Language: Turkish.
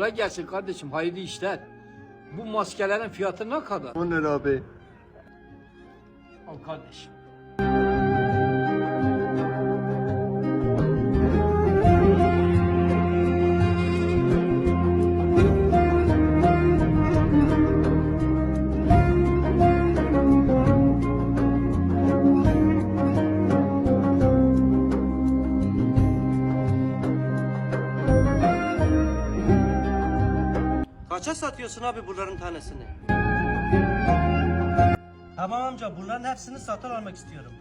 Kolay gelsin kardeşim, hayırlı işler. Bu maskelerin fiyatı ne kadar? 10 lira abi. Al kardeşim. Kaça satıyorsun abi bunların tanesini? Tamam amca bunların hepsini satın almak istiyorum.